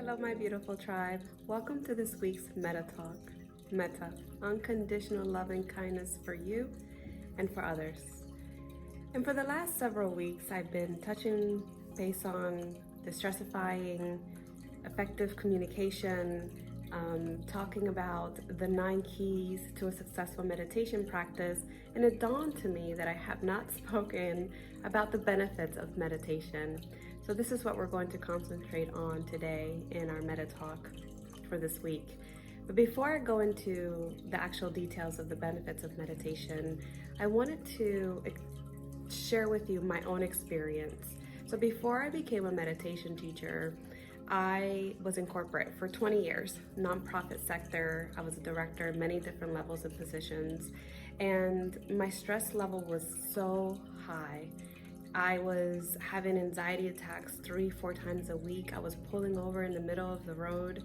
Hello, my beautiful tribe. Welcome to this week's Meta Talk. Meta, unconditional love and kindness for you and for others. And for the last several weeks, I've been touching base on distressifying, effective communication, talking about the 9 keys to a successful meditation practice. And it dawned to me that I have not spoken about the benefits of meditation. So this is what we're going to concentrate on today in our Meta Talk for this week. But before I go into the actual details of the benefits of meditation, I wanted to share with you my own experience. So before I became a meditation teacher, I was in corporate for 20 years, nonprofit sector. I was a director in many different levels and positions, and my stress level was so high. I was having anxiety attacks 3-4 times a week. I was pulling over in the middle of the road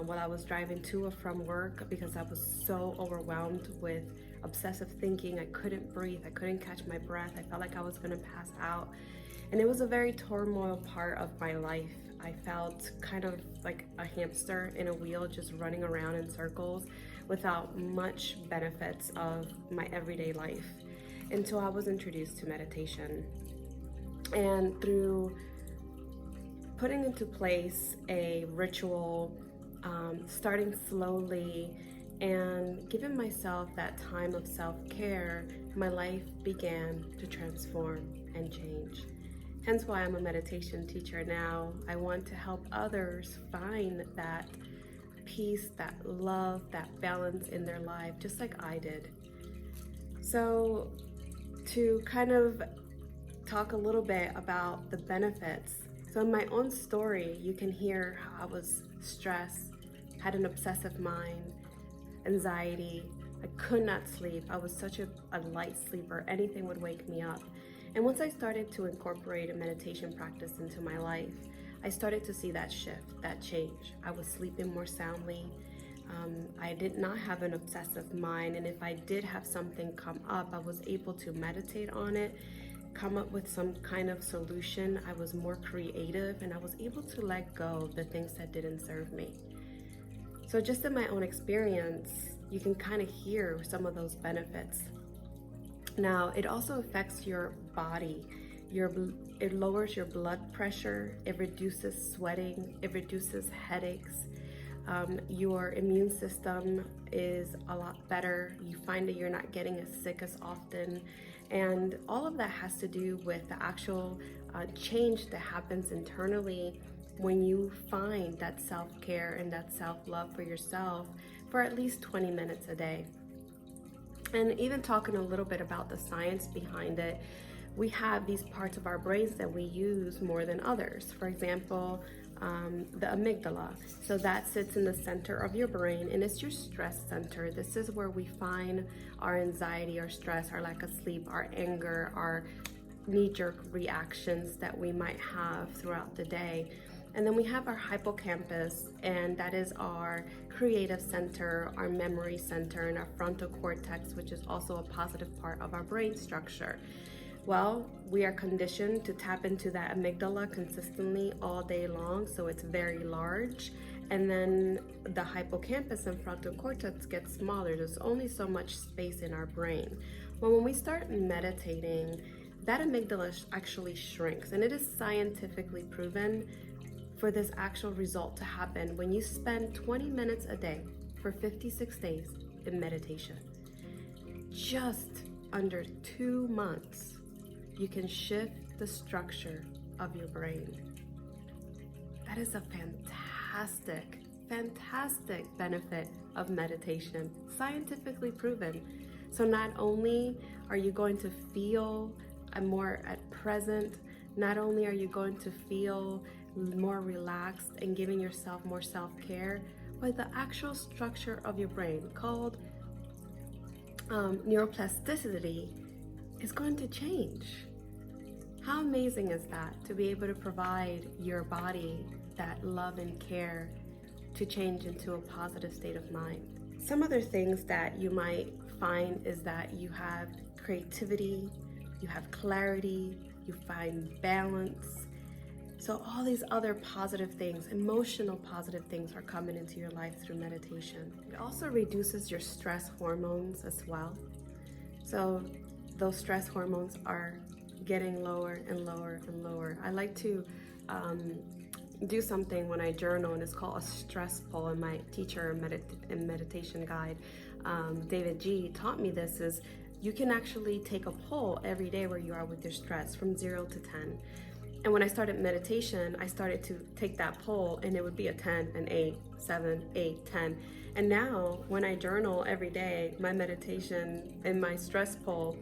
while I was driving to or from work because I was so overwhelmed with obsessive thinking. I couldn't breathe. I couldn't catch my breath. I felt like I was going to pass out. And it was a very turmoil part of my life. I felt kind of like a hamster in a wheel, just running around in circles without much benefits of my everyday life until I was introduced to meditation. And through putting into place a ritual, starting slowly and giving myself that time of self-care, my life began to transform and change. Hence why I'm a meditation teacher now. I want to help others find that peace, that love, that balance in their life, just like I did. So to kind of talk a little bit about the benefits. So in my own story, you can hear how I was stressed, had an obsessive mind, anxiety. I could not sleep. I was such a light sleeper. Anything would wake me up. And once I started to incorporate a meditation practice into my life, I started to see that shift, that change. I was sleeping more soundly. I did not have an obsessive mind. And if I did have something come up, I was able to meditate on it, come up with some kind of solution. I was more creative and I was able to let go of the things that didn't serve me. So just in my own experience, you can kind of hear some of those benefits. Now, it also affects your body. It lowers your blood pressure, it reduces sweating, it reduces headaches. Your immune system is a lot better. You find that you're not getting as sick as often. And all of that has to do with the actual change that happens internally when you find that self-care and that self-love for yourself for at least 20 minutes a day. And even talking a little bit about the science behind it, we have these parts of our brains that we use more than others. For example, the amygdala. So that sits in the center of your brain and it's your stress center. This is where we find our anxiety, our stress, our lack of sleep, our anger, our knee-jerk reactions that we might have throughout the day. And then we have our hippocampus, and that is our creative center, our memory center, and our frontal cortex, which is also a positive part of our brain structure. Well, we are conditioned to tap into that amygdala consistently all day long, so it's very large. And then the hippocampus and frontal cortex get smaller. There's only so much space in our brain. Well, when we start meditating, that amygdala actually shrinks, and it is scientifically proven for this actual result to happen when you spend 20 minutes a day for 56 days in meditation. Just under 2 months, you can shift the structure of your brain. That is a fantastic benefit of meditation, scientifically proven. So not only are you going to feel more at present, not only are you going to feel more relaxed and giving yourself more self-care, but the actual structure of your brain called neuroplasticity is going to change. How amazing is that, to be able to provide your body that love and care to change into a positive state of mind? Some other things that you might find is that you have creativity, you have clarity, you find balance. So all these other positive things, emotional positive things, are coming into your life through meditation. It also reduces your stress hormones as well. So those stress hormones are getting lower and lower and lower. I like to do something when I journal, and it's called a stress poll. And my teacher and meditation guide, David G, taught me this. Is you can actually take a poll every day where you are with your stress from 0 to 10. And when I started meditation, I started to take that poll, and it would be a 10, an 8, 7, 8, 10. And now when I journal every day, my meditation and my stress poll,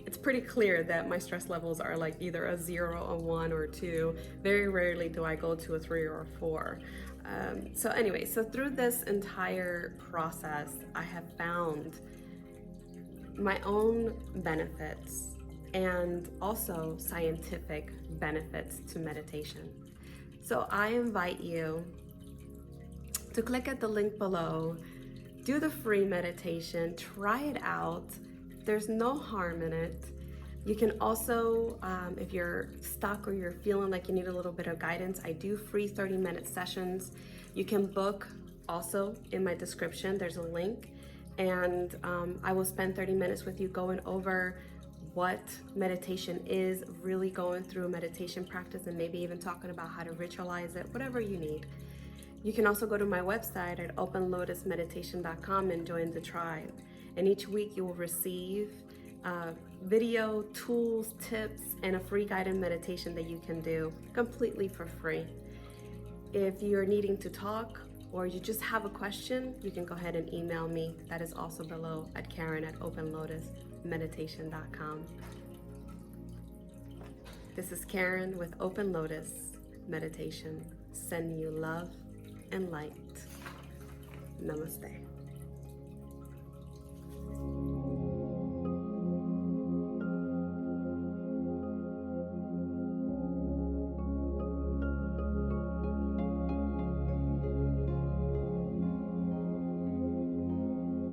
it's pretty clear that my stress levels are like either a 0, a 1, or 2. Very rarely do I go to a 3 or a 4. So anyway, so through this entire process, I have found my own benefits and also scientific benefits to meditation. So I invite you to click at the link below, do the free meditation, try it out. There's no harm in it. You can also, if you're stuck or you're feeling like you need a little bit of guidance, I do free 30-minute sessions. You can book also in my description. There's a link, and I will spend 30 minutes with you going over what meditation is, really going through a meditation practice, and maybe even talking about how to ritualize it, whatever you need. You can also go to my website at openlotusmeditation.com and join the tribe. And each week you will receive video, tools, tips, and a free guided meditation that you can do completely for free. If you're needing to talk or you just have a question, you can go ahead and email me. That is also below at Karen@openlotusmeditation.com. This is Karen with Open Lotus Meditation, sending you love and light. Namaste.